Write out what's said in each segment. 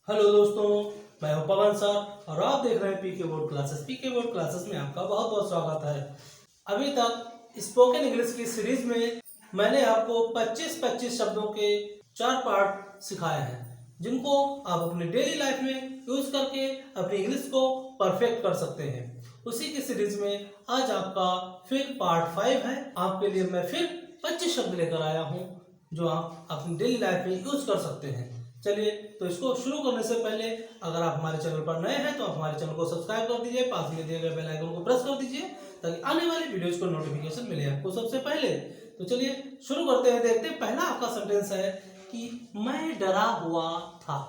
Hello दोस्तों, मैं हूं पवन सर और आप देख रहे हैं पीके बोर्ड क्लासेस। पीके बोर्ड क्लासेस में आपका बहुत बहुत स्वागत है। अभी तक स्पोकन इंग्लिश की सीरीज में मैंने आपको 25-25 शब्दों के 4 पार्ट सिखाए हैं, जिनको आप अपने डेली लाइफ में यूज करके अपनी इंग्लिश को परफेक्ट कर सकते हैं। उसी की सीरीज में आज आपका फिर पार्ट 5 है। आपके लिए मैं फिर 25 शब्द लेकर आया हूँ जो आप अपनी डेली लाइफ में यूज कर सकते हैं। चलिए, तो इसको शुरू करने से पहले अगर आप हमारे चैनल पर नए हैं तो आप हमारे चैनल को सब्सक्राइब कर दीजिए, पास में दिए गए बेल आइकन को प्रेस कर दीजिए ताकि आने वाली वीडियोज को नोटिफिकेशन मिले आपको सबसे पहले। तो चलिए शुरू करते हैं। देखते हैं, पहला आपका सेंटेंस है कि मैं डरा हुआ था।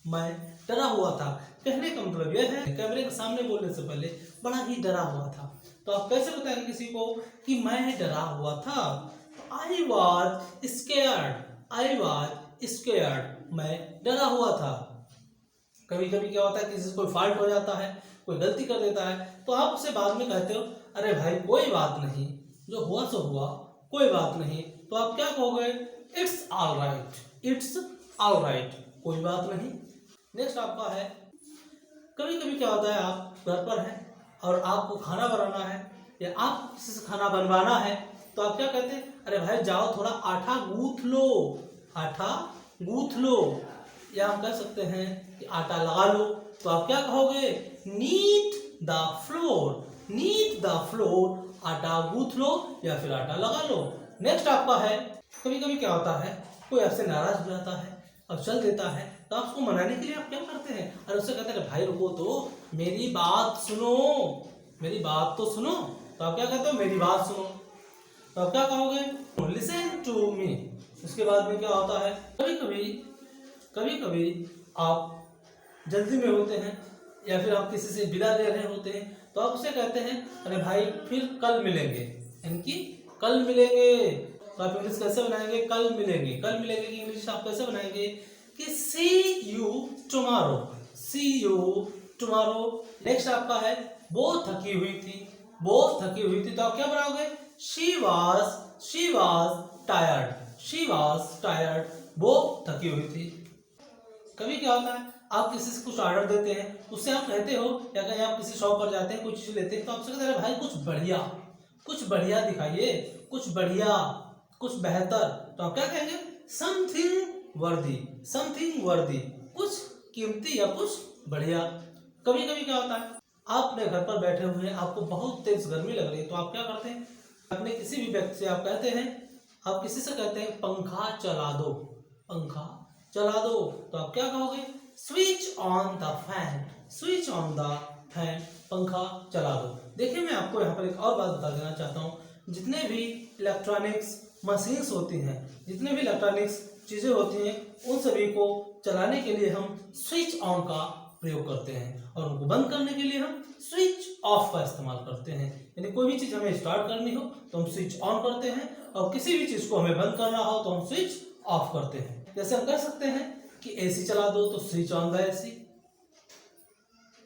मैं डरा हुआ था कहने का मतलब यह है कैमरे के सामने बोलने से पहले बड़ा ही डरा हुआ था। तो आप कैसे बताएंगे किसी को कि मैं डरा हुआ था? I was scared. I was scared, मैं डरा हुआ था। कभी कभी क्या होता है, किसी से कोई फॉल्ट हो जाता है, कोई गलती कर देता है, तो आप उसे बाद में कहते हो अरे भाई कोई बात नहीं, जो हुआ सो हुआ, कोई बात नहीं। तो आप क्या कहोगे? It's all right. It's all right, कोई बात नहीं। नेक्स्ट आपका है, कभी कभी क्या होता है, आप घर पर हैं और आपको खाना बनाना है या आप किसी से खाना बनवाना है, तो आप क्या कहते हैं? अरे भाई जाओ थोड़ा आटा गूंथ लो, आटा गूंथ लो। या हम कह सकते हैं कि आटा लगा लो। तो आप क्या कहोगे? Knead the flour. Knead the flour, आटा गूंथ लो या फिर आटा लगा लो। नेक्स्ट आपका है, कभी कभी क्या होता है, कोई आपसे नाराज हो जाता है और चल देता है, तो आप उसको मनाने के लिए आप क्या करते हैं? और उससे कहते हैं भाई रुको तो, मेरी बात सुनो, मेरी बात तो सुनो। तो आप क्या कहते हो? मेरी बात सुनो। तो आप क्या कहोगे? Listen to me. उसके बाद में क्या होता है, कभी कभी आप जल्दी में होते हैं या फिर आप किसी से विदा ले रहे होते हैं, तो आप उसे कहते हैं अरे भाई फिर कल मिलेंगे, यानी कि कल मिलेंगे। तो आप इंग्लिश कैसे बनाएंगे? कल मिलेंगे। कल मिलेंगे की इंग्लिश आप कैसे बनाएंगे कि see you tomorrow. See you tomorrow. Next आपका है, वो थकी हुई थी। वो थकी हुई थी, तो आप क्या बनाओगे? She was tired. She was tired, वो थकी हुई थी। कभी क्या होता है, आप किसी से कुछ ऑर्डर देते हैं, उससे आप कहते हो, या कहीं आप किसी शॉप पर जाते हैं, कुछ चीज लेते हैं, तो आपसे कहते हैं भाई कुछ बढ़िया दिखाइए, कुछ बढ़िया, कुछ बेहतर। तो आप क्या कहेंगे? समथिंग वर्दी। समथिंग वर्दी, कुछ कीमती या कुछ बढ़िया। कभी कभी क्या होता है, आप अपने घर पर बैठे हुए हैं, आपको बहुत तेज गर्मी लग रही है, तो आप क्या करते हैं? अपने किसी भी व्यक्ति से आप कहते हैं, आप किसी से कहते हैं पंखा चला दो, पंखा चला दो। तो आप क्या कहोगे? Switch on the fan. Switch on the fan, पंखा चला दो। देखिए, मैं आपको यहाँ पर एक और बात बता देना चाहता हूँ। जितने भी इलेक्ट्रॉनिक्स मशीन्स होती हैं, जितने भी इलेक्ट्रॉनिक्स चीजें होती हैं, उन सभी को चलाने के लिए हम स्विच ऑन का प्रयोग करते हैं और उनको बंद करने के लिए हम स्विच ऑफ का इस्तेमाल करते हैं। यानी कोई भी चीज हमें स्टार्ट करनी हो तो हम स्विच ऑन करते हैं, और किसी भी चीज को हमें बंद करना हो तो हम स्विच ऑफ करते हैं। जैसे हम कह सकते हैं कि एसी चला दो तो switch on the AC,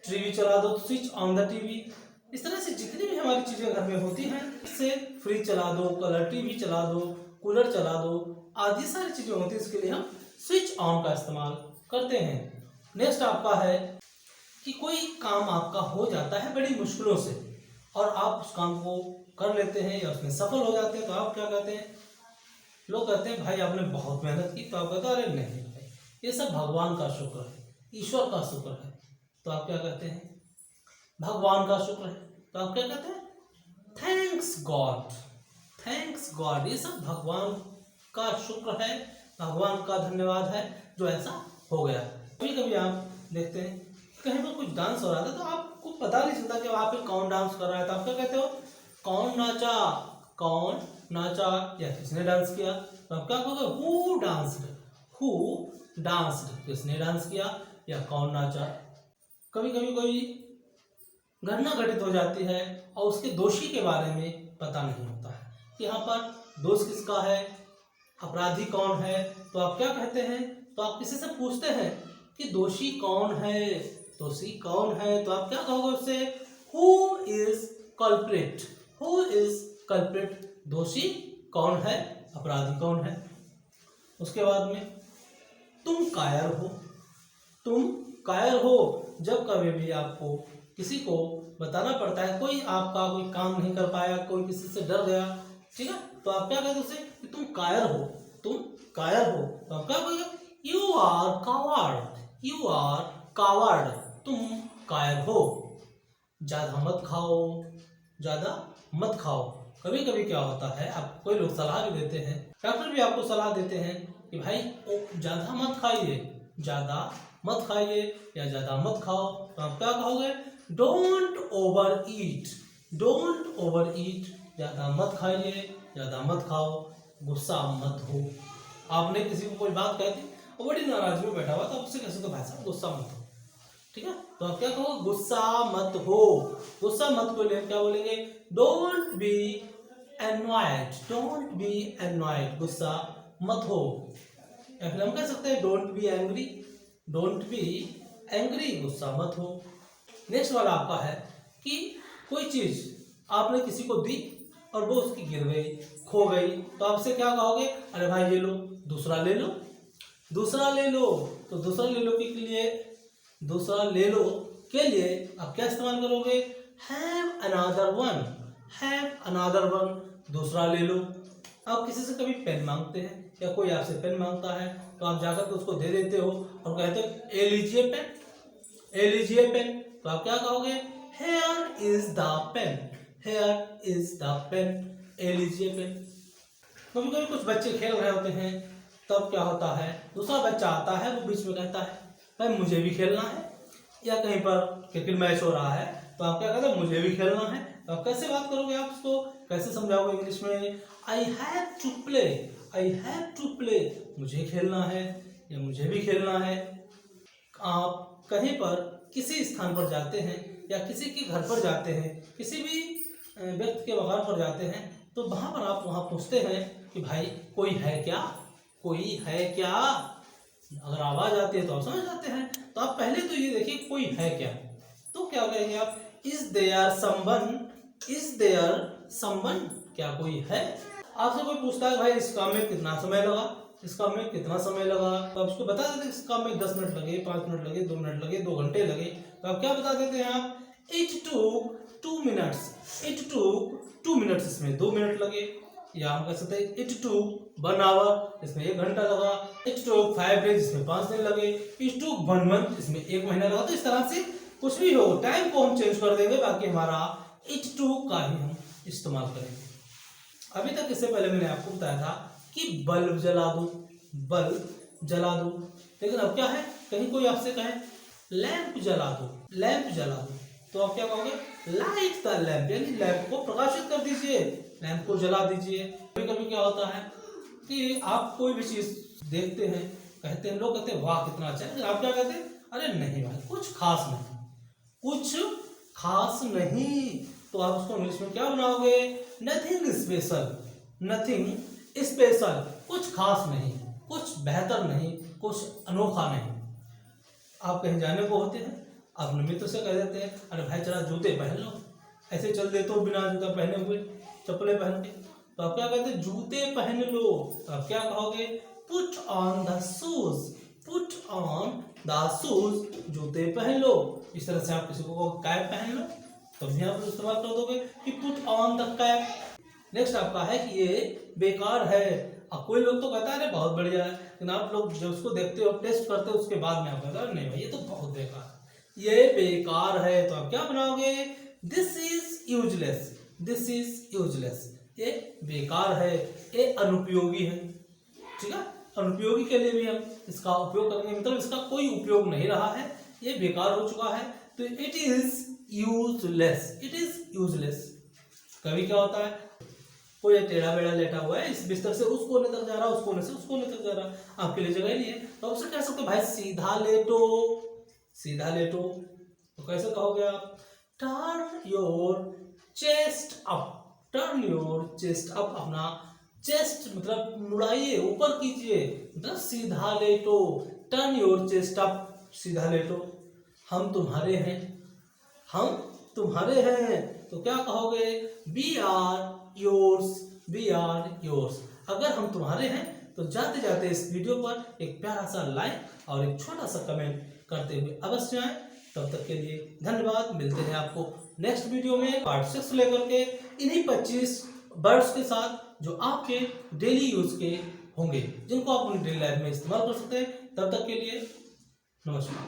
TV चला दो तो स्विच ऑन द टीवी। इस तरह से जितनी भी हमारी चीजें घर में होती हैं, इससे फ्रिज चला दो, कलर टीवी चला दो, कूलर चला दो, आदि सारी चीजें होती हैं, इसके लिए हम स्विच ऑन का इस्तेमाल करते हैं। नेक्स्ट आपका है कि कोई काम आपका हो जाता है बड़ी मुश्किलों से और आप उस काम को कर लेते हैं या उसमें सफल हो जाते हैं, तो आप क्या कहते हैं? लोग कहते हैं भाई आपने बहुत मेहनत की, तो आप कहते हैं अरे नहीं भाई, ये सब भगवान का शुक्र है, ईश्वर का शुक्र है। तो आप क्या कहते हैं? भगवान का शुक्र है। तो आप क्या कहते हैं? Thanks God. थैंक्स गॉड, ये सब भगवान का शुक्र है, भगवान का धन्यवाद है जो ऐसा हो गया। कभी कभी आप देखते हैं कहीं पर कुछ डांस हो रहा था, तो आपको पता नहीं चलता कि वहां पे कौन डांस कर रहा है, तो आप क्या कहते हो? कौन नाचा, कौन नाचा, या किसने डांस किया। तो आप क्या कहोगे? Who danced. हु डांस्ड, किसने डांस किया या कौन नाचा। कभी कभी कोई घटना घटित हो जाती है और उसके दोषी के बारे में पता नहीं होता है, यहाँ पर दोष किसका है, अपराधी कौन है। तो आप क्या कहते हैं? तो आप किसी से पूछते हैं कि दोषी कौन है, दोषी कौन है। तो आप क्या कहोगे उससे? Who is culprit. Who is culprit, दोषी कौन है, अपराधी कौन है। उसके बाद में तुम कायर हो। तुम कायर हो। जब कभी भी आपको किसी को बताना पड़ता है, कोई आपका कोई काम नहीं कर पाया, कोई किसी से डर गया, ठीक है, तो आप क्या कहते उसे कि तुम कायर हो, तुम कायर हो। तो आप क्या कहोगे? You are coward, you are coward, तुम कायर हो। ज्यादा मत खाओ, ज्यादा मत खाओ। कभी कभी क्या होता है, आप कोई लोग सलाह भी देते हैं, डॉक्टर भी आपको सलाह देते हैं कि भाई ज्यादा मत खाइए, ज्यादा मत खाइए या ज्यादा मत खाओ। तो आप क्या कहोगे? Don't over eat, don't over ईट, ज्यादा मत खाइए, ज्यादा मत खाओ, गुस्सा मत हो। आपने किसी को कोई बात कह दी और बड़ी नाराजगी में बैठा हुआ, तो आपसे कैसे तो भाई साहब गुस्सा मत हो, ठीक है, तो आप क्या कहोगे? गुस्सा मत हो। गुस्सा मत को लिए क्या बोलेंगे? Don't be annoyed, don't be annoyed, गुस्सा मत हो। या फिर हम कह सकते हैं don't be angry, don't be angry, गुस्सा मत हो। नेक्स्ट वाला आपका है कि कोई चीज आपने किसी को दी और वो उसकी गिर गई, खो गई, तो आपसे क्या कहोगे? अरे भाई ये लो, दूसरा ले लो, दूसरा ले लो। तो दूसरा ले लो के लिए, दूसरा ले लो के लिए आप क्या इस्तेमाल करोगे? Have another one, have another one, दूसरा ले लो। आप किसी से कभी पेन मांगते हैं या कोई आपसे पेन मांगता है, तो आप जाकर के उसको दे देते हो और कहते हो ए लीजिए पेन, ए लीजिए पेन। तो आप क्या कहोगे? Here is the pen, here is the pen, ए लीजिए पेन। कभी कभी कुछ बच्चे खेल रहे होते हैं, तब क्या होता है, दूसरा बच्चा आता है, वो बीच में कहता है भाई मुझे भी खेलना है। या कहीं पर क्रिकेट मैच हो रहा है, तो आप क्या कहते हैं? मुझे भी खेलना है। तो आप कैसे बात करोगे? आप उसको कैसे समझाओगे इंग्लिश में? I have to play, I have to play, मुझे खेलना है या मुझे भी खेलना है। आप कहीं पर किसी स्थान पर जाते हैं या किसी के घर पर जाते हैं, किसी भी व्यक्ति के मकान पर जाते हैं, तो वहां पर आप वहां पूछते हैं कि भाई कोई है क्या, कोई है क्या। अगर आवाज आती है तो आप समझ जाते हैं। तो आप पहले तो ये देखिए कोई है क्या, तो क्या कहेंगे आप? Is there someone, is there someone, क्या कोई है। आपसे कोई पूछता है भाई इस काम में कितना समय लगा, इस काम में कितना समय लगा, तो आप उसको बता देते हैं इस काम में 10 मिनट लगे, 5 मिनट लगे, 2 मिनट लगे, 2 घंटे लगे। तो आप क्या बता देते हैं? आप it took 2 minutes, it took 2 minutes, इसमें 2 मिनट लगे। या हम कह सकते हैं इट टूक 1 आवर, इसमें 1 घंटा लगा। इट टूक 5 डेज, इसमें 5 दिन लगे। इट टूक 1 मंथ, इसमें 1 महीना लगा। तो इस तरह से कुछ भी हो, टाइम को हम चेंज कर देंगे, बाकी हमारा इट टूक का ही हम इस्तेमाल करेंगे। अभी तक इससे पहले मैंने आपको बताया था कि बल्ब जला दो, बल्ब जला दो, लेकिन अब क्या है, कहीं कोई आपसे कहे लैंप जला दो, लैंप जला दो, तो आप क्या कहोगे? लाइट द लैंप, यानी लैंप को प्रकाशित कर दीजिए, लैंप को जला दीजिए। कभी कभी क्या होता है कि आप कोई भी चीज देखते हैं, कहते हैं, लोग कहते हैं वाह कितना अच्छा है, लेकिन आप क्या कहते हैं? अरे नहीं भाई कुछ खास नहीं, कुछ खास नहीं। तो आप उसको इंग्लिश में क्या बनाओगे? नथिंग स्पेशल, नथिंग स्पेशल, कुछ खास नहीं, कुछ बेहतर नहीं, कुछ अनोखा नहीं। आप कहीं जाने को होते हैं, अपने मित्र से कह देते हैं अरे भाई जरा जूते पहन लो, ऐसे चल देते हो बिना जूता पहने हुए, चप्पलें पहन के, तो आप क्या कहते हैं? जूते पहन लो। तो आप क्या कहोगे? Put on the shoes, put on the shoes, जूते पहन लो। इस तरह से आप किसी को कैप पहन लो, तब भी आप इस्तेमाल कर दोगे कि put on the cap. Next आपका है कि ये बेकार है। अब कोई लोग तो कहता है अरे बहुत बढ़िया है, लेकिन आप लोग जब उसको देखते हो, टेस्ट करते हो, उसके बाद में आप कहते हो नहीं भाई ये तो बहुत बेकार, ये बेकार है। तो आप क्या बनाओगे? This is useless, this is useless, ये बेकार है, ये अनुपयोगी है, ठीक है। अनुपयोगी के लिए भी हम इसका उपयोग करेंगे, मतलब इसका कोई उपयोग नहीं रहा है, ये बेकार हो चुका है। तो it is useless, it is useless. कभी क्या होता है, कोई टेढ़ा बेढ़ा लेटा हुआ है, इस बिस्तर से उस कोने तक जा रहा है, उस कोने से उस कोने तक जा रहा है, आपके लिए जगह नहीं है, तो आप उससे कह सकते हो भाई सीधा लेटो, सीधा लेटो। तो कैसे कहोगे आप? Turn your chest up, turn your chest up, अपना चेस्ट मतलब मुड़ाइए, ऊपर कीजिए, मतलब सीधा लेटो, टर्न योर चेस्ट अप, सीधा लेटो। हम तुम्हारे हैं, हम तुम्हारे हैं, तो क्या कहोगे? We are yours, we are yours. अगर हम तुम्हारे हैं तो जाते जाते इस वीडियो पर एक प्यारा सा लाइक और एक छोटा सा कमेंट करते हुए अवश्य आए। तब तक के लिए धन्यवाद। मिलते हैं आपको नेक्स्ट वीडियो में पार्ट 6 लेकर के इन्हीं 25 वर्ड्स के साथ जो आपके डेली यूज के होंगे, जिनको आप अपनी डेली लाइफ में इस्तेमाल कर सकते हैं। तब तक के लिए नमस्कार।